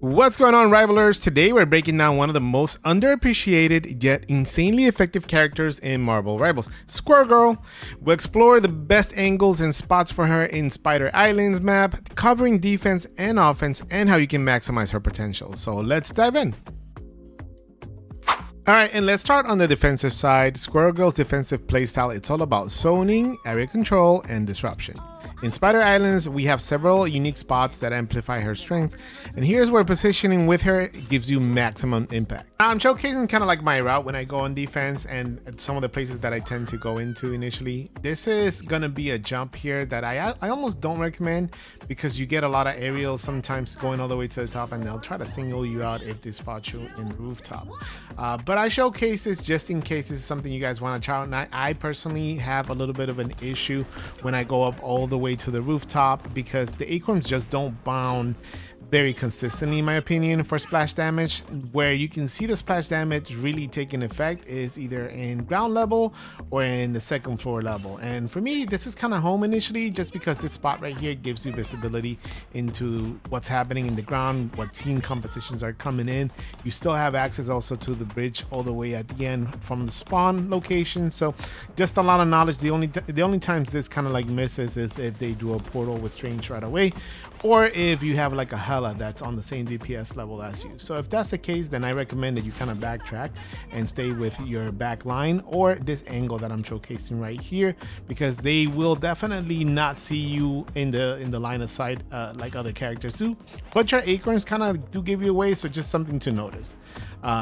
What's going on, Rivalers? Today we're breaking down one of the most underappreciated yet insanely effective characters in Marvel Rivals, Squirrel Girl. We'll explore the best angles and spots for her in Spider Islands map, covering defense and offense, and how you can maximize her potential. So let's dive in. Alright, and let's start on the defensive side. Squirrel Girl's defensive playstyle, it's all about zoning, area control, and disruption. In Spider Islands, we have several unique spots that amplify her strength, and here's where positioning with her gives you maximum impact. Now, I'm showcasing kind of like my route when I go on defense and some of the places that I tend to go into initially. This is gonna be a jump here that I almost don't recommend because you get a lot of aerials sometimes going all the way to the top, and they'll try to single you out if they spot you in the rooftop. But I showcase this just in case this is something you guys want to try out. And I personally have a little bit of an issue when I go up all the way to the rooftop because the acorns just don't bound very consistently, in my opinion, for splash damage. Where you can see the splash damage really taking effect is either in ground level or in the second floor level. And for me, this is kind of home initially, just because this spot right here gives you visibility into what's happening in the ground, what team compositions are coming in. You still have access also to the bridge all the way at the end from the spawn location. So just a lot of knowledge. The only times this kind of like misses is if they do a portal with strange right away, or if you have like a hella that's on the same DPS level as you. So if that's the case, then I recommend that you kind of backtrack and stay with your back line or this angle that I'm showcasing right here, because they will definitely not see you in the line of sight like other characters do. But your acorns kind of do give you away, so just something to notice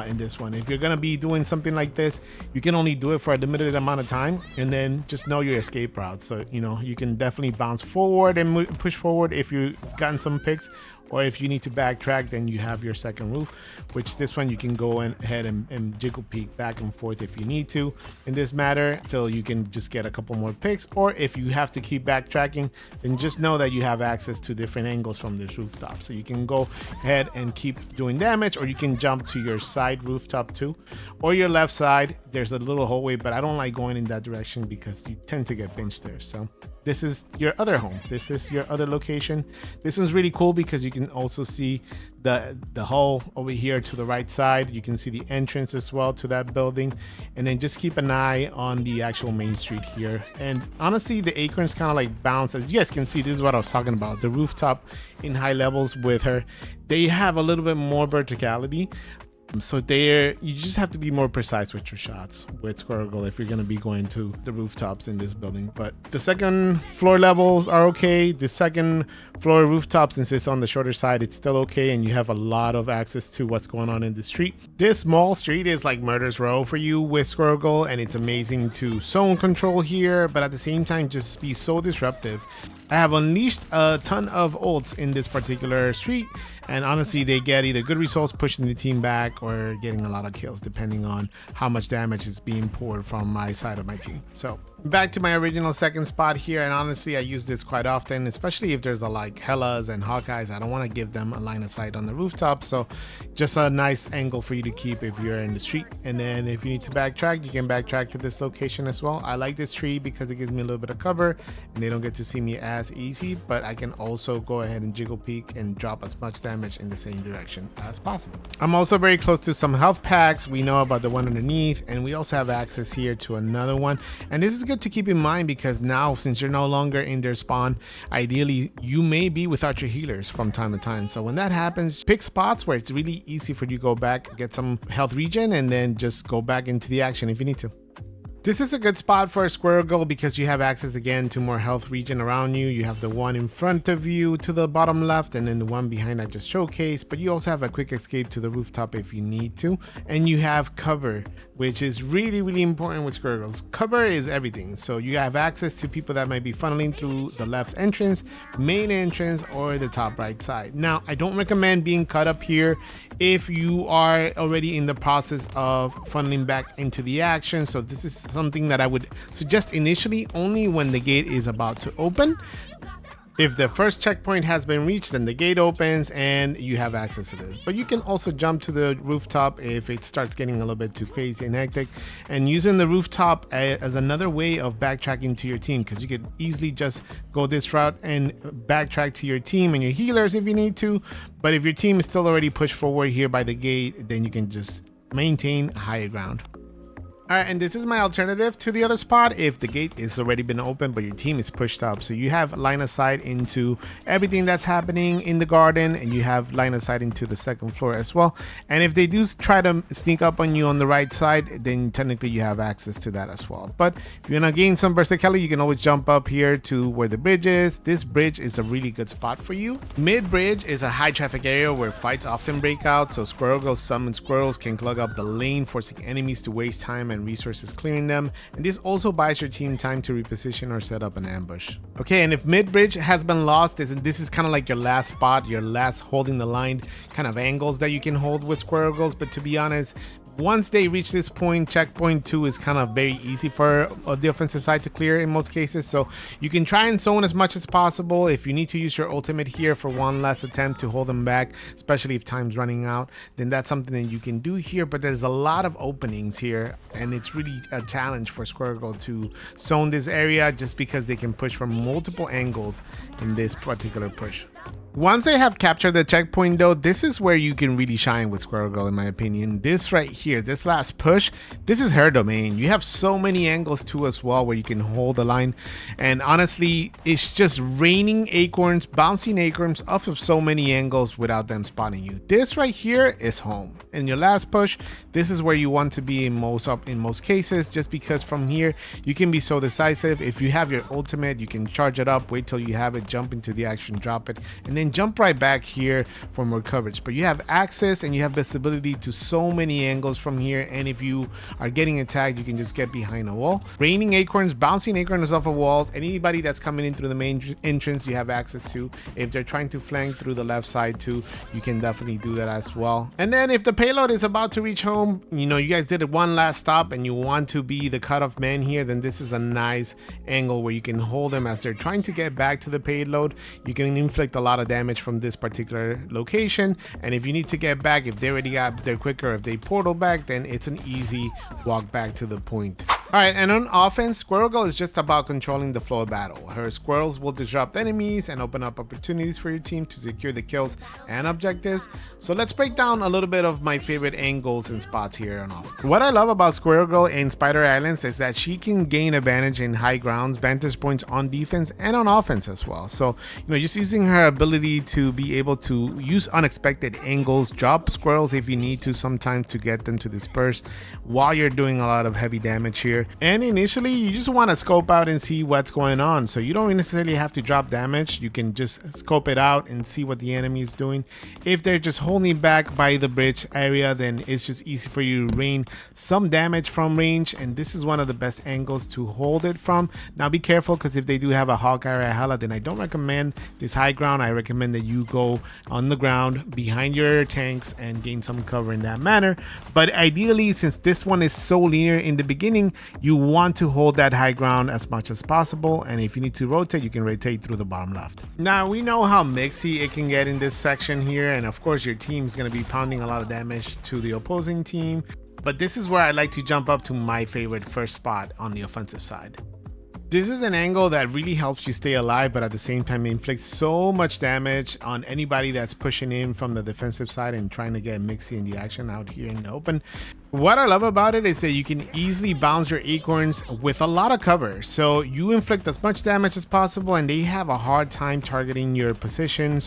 in this one. If you're gonna be doing something like this, you can only do it for a limited amount of time, and then just know your escape route. So you can definitely bounce forward and push forward if you've gotten some picks, or if you need to backtrack, then you have your second roof, which this one you can go ahead and jiggle peek back and forth if you need to in this matter till you can just get a couple more picks. Or if you have to keep backtracking, then just know that you have access to different angles from this rooftop, so you can go ahead and keep doing damage, or you can jump to your side rooftop too, or your left side. There's a little hallway, but I don't like going in that direction because you tend to get pinched there. So this is your other home. This is your other location. This one's really cool because you can also see the hall over here to the right side. You can see the entrance as well to that building, and then just keep an eye on the actual main street here. And honestly, the acorns kind of like bounce. As you guys can see, this is what I was talking about. The rooftop in high levels with her, they have a little bit more verticality. So you just have to be more precise with your shots with Squirrel Girl if you're going to be going to the rooftops in this building. But the second floor levels are okay. The second floor rooftop, since it's on the shorter side, it's still okay, and you have a lot of access to what's going on in the street. This small street is like Murder's Row for you with Squirrel Girl, and it's amazing to zone control here, but at the same time just be so disruptive. I have unleashed a ton of ults in this particular street, and honestly, they get either good results pushing the team back or getting a lot of kills, depending on how much damage is being poured from my side of my team. So back to my original second spot here, and honestly, I use this quite often, especially if there's like Hellas and Hawkeyes. I don't want to give them a line of sight on the rooftop, so just a nice angle for you to keep if you're in the street. And then if you need to backtrack, you can backtrack to this location as well. I like this tree because it gives me a little bit of cover, and they don't get to see me as easy, but I can also go ahead and jiggle peek and drop as much damage in the same direction as possible. I'm also very close to some health packs. We know about the one underneath, and we also have access here to another one. And this is good to keep in mind because now, since you're no longer in their spawn, ideally you may be without your healers from time to time. So when that happens, pick spots where it's really easy for you to go back, get some health regen, and then just go back into the action if you need to. This is a good spot for a Squirrel Girl because you have access again to more health regen around you. You have the one in front of you to the bottom left, and then the one behind I just showcased, but you also have a quick escape to the rooftop if you need to. And you have cover, which is really, really important with Squirrel Girls. Cover is everything. So you have access to people that might be funneling through the left entrance, main entrance, or the top right side. Now, I don't recommend being cut up here if you are already in the process of funneling back into the action. So this is something that I would suggest initially only when the gate is about to open. If the first checkpoint has been reached, then the gate opens and you have access to this. But you can also jump to the rooftop if it starts getting a little bit too crazy and hectic, and using the rooftop as another way of backtracking to your team, because you could easily just go this route and backtrack to your team and your healers if you need to. But if your team is still already pushed forward here by the gate, then you can just maintain higher ground. All right, and this is my alternative to the other spot if the gate is already been open but your team is pushed up. So you have line of sight into everything that's happening in the garden, and you have line of sight into the second floor as well. And if they do try to sneak up on you on the right side, then technically you have access to that as well. But if you want to gain some versatility, you can always jump up here to where the bridge is. This bridge is a really good spot for you. Mid-bridge is a high traffic area where fights often break out, so Squirrel Girl summoned squirrels can clog up the lane, forcing enemies to waste time and resources clearing them, and this also buys your team time to reposition or set up an ambush. Okay, and if mid-bridge has been lost, this is kind of like your last spot, your last holding the line kind of angles that you can hold with Squirrel Girls. But to be honest, once they reach this point, checkpoint 2 is kind of very easy for the offensive side to clear in most cases. So you can try and zone as much as possible. If you need to use your ultimate here for one last attempt to hold them back, especially if time's running out, then that's something that you can do here. But there's a lot of openings here, and it's really a challenge for Squirrel Girl to zone this area just because they can push from multiple angles in this particular push. Once they have captured the checkpoint though, this is where you can really shine with Squirrel Girl in my opinion. This right here, this last push, this is her domain. You have so many angles too as well where you can hold the line, and honestly it's just raining acorns, bouncing acorns off of so many angles without them spotting you. This right here is home. In your last push, this is where you want to be in most cases, just because from here you can be so decisive. If you have your ultimate, you can charge it up, wait till you have it, jump into the action, drop it, and then jump right back here for more coverage. But you have access and you have visibility to so many angles from here, and if you are getting attacked, you can just get behind a wall. Raining acorns, bouncing acorns off of walls, anybody that's coming in through the main entrance you have access to. If they're trying to flank through the left side too, you can definitely do that as well. And then if the payload is about to reach home, you know, you guys did it one last stop and you want to be the cutoff man here, then this is a nice angle where you can hold them as they're trying to get back to the payload. You can inflict a lot of damage from this particular location, and if you need to get back, if they already got there quicker, if they portal back, then it's an easy walk back to the point. All right, and on offense, Squirrel Girl is just about controlling the flow of battle. Her squirrels will disrupt enemies and open up opportunities for your team to secure the kills and objectives. So let's break down a little bit of my favorite angles and spots here on offense. What I love about Squirrel Girl in Spider Islands is that she can gain advantage in high grounds, vantage points on defense and on offense as well. So, you know, just using her ability to be able to use unexpected angles, drop squirrels if you need to sometimes to get them to disperse while you're doing a lot of heavy damage here. And initially you just want to scope out and see what's going on, so you don't necessarily have to drop damage. You can just scope it out and see what the enemy is doing. If they're just holding back by the bridge area, then it's just easy for you to rain some damage from range, and this is one of the best angles to hold it from. Now be careful, because if they do have a Hawkeye or a Hela, then I don't recommend this high ground. I recommend that you go on the ground behind your tanks and gain some cover in that manner. But ideally, since this one is so linear in the beginning, you want to hold that high ground as much as possible, and if you need to rotate, you can rotate through the bottom left. Now we know how mixy it can get in this section here, and of course your team is going to be pounding a lot of damage to the opposing team, but this is where I like to jump up to my favorite first spot on the offensive side. This is an angle that really helps you stay alive, but at the same time inflicts so much damage on anybody that's pushing in from the defensive side and trying to get mixy in the action out here in the open. What I love about it is that you can easily bounce your acorns with a lot of cover, so you inflict as much damage as possible and they have a hard time targeting your position.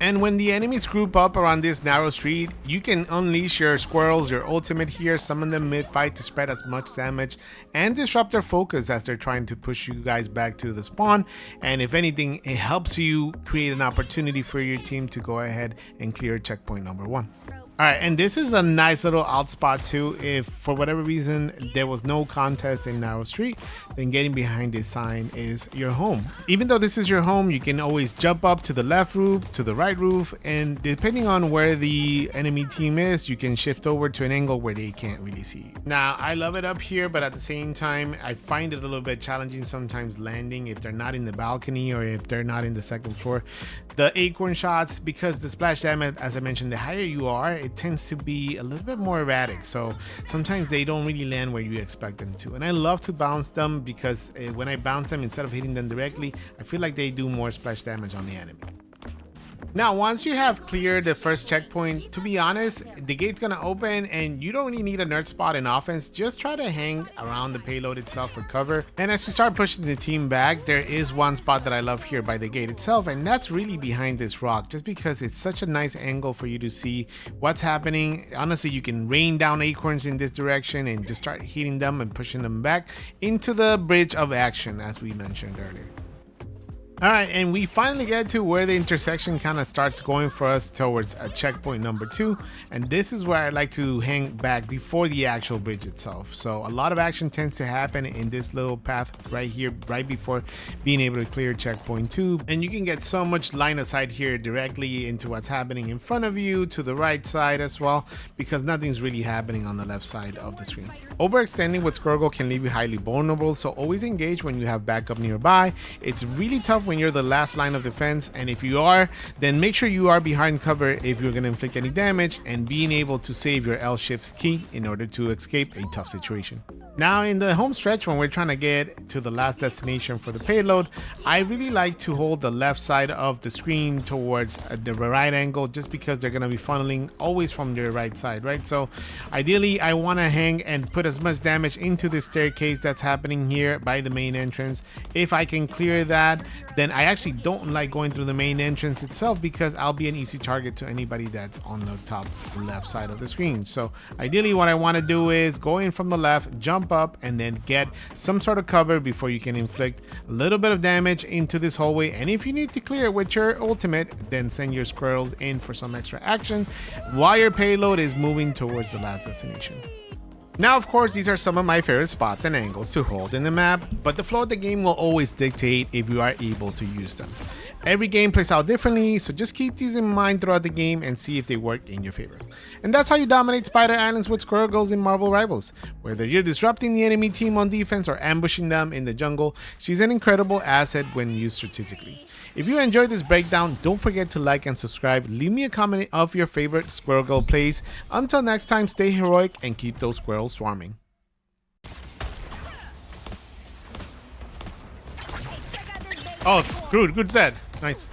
And when the enemies group up around this narrow street, you can unleash your squirrels, your ultimate here, summon them mid-fight to spread as much damage and disrupt their focus as they're trying to push you guys back to the spawn. And if anything, it helps you create an opportunity for your team to go ahead and clear checkpoint number 1. All right, and this is a nice little out spot too. If for whatever reason there was no contest in narrow street, then getting behind this sign is your home. Even though this is your home, you can always jump up to the left roof, to the right roof, and depending on where the enemy team is, you can shift over to an angle where they can't really see you. Now, I love it up here, but at the same time, I find it a little bit challenging sometimes landing if they're not in the balcony or if they're not in the second floor. The acorn shots, because the splash damage, as I mentioned, the higher you are, it tends to be a little bit more erratic. So sometimes they don't really land where you expect them to. And I love to bounce them because when I bounce them, instead of hitting them directly, I feel like they do more splash damage on the enemy. Now, once you have cleared the first checkpoint, to be honest, the gate's gonna open and you don't really need a nerd spot in offense. Just try to hang around the payload itself for cover. And as you start pushing the team back, there is one spot that I love here by the gate itself, and that's really behind this rock, just because it's such a nice angle for you to see what's happening. Honestly, you can rain down acorns in this direction and just start hitting them and pushing them back into the bridge of action, as we mentioned earlier. All right, and we finally get to where the intersection kind of starts going for us towards a checkpoint number 2. And this is where I like to hang back before the actual bridge itself. So a lot of action tends to happen in this little path right here, right before being able to clear checkpoint 2. And you can get so much line of sight here directly into what's happening in front of you, to the right side as well, because nothing's really happening on the left side of the screen. Overextending with Squirrel Girl can leave you highly vulnerable, so always engage when you have backup nearby. It's really tough when you're the last line of defense, and if you are, then make sure you are behind cover if you're going to inflict any damage, and being able to save your L shift key in order to escape a tough situation. Now, in the home stretch, when we're trying to get to the last destination for the payload, I really like to hold the left side of the screen towards the right angle, just because they're going to be funneling always from their right side, right? So ideally, I want to hang and put as much damage into the staircase that's happening here by the main entrance. If I can clear that, then I actually don't like going through the main entrance itself, because I'll be an easy target to anybody that's on the top left side of the screen. So ideally, what I want to do is go in from the left, jump up, and then get some sort of cover before you can inflict a little bit of damage into this hallway. And if you need to clear it with your ultimate, then send your squirrels in for some extra action while your payload is moving towards the last destination. Now, of course, these are some of my favorite spots and angles to hold in the map, but the flow of the game will always dictate if you are able to use them. Every game plays out differently, so just keep these in mind throughout the game and see if they work in your favor. And that's how you dominate Spider Islands with Squirrel Girls in Marvel Rivals. Whether you're disrupting the enemy team on defense or ambushing them in the jungle, she's an incredible asset when used strategically. If you enjoyed this breakdown, don't forget to like and subscribe. Leave me a comment of your favorite Squirrel Girl plays. Until next time, stay heroic and keep those squirrels swarming. Oh, good set. Nice.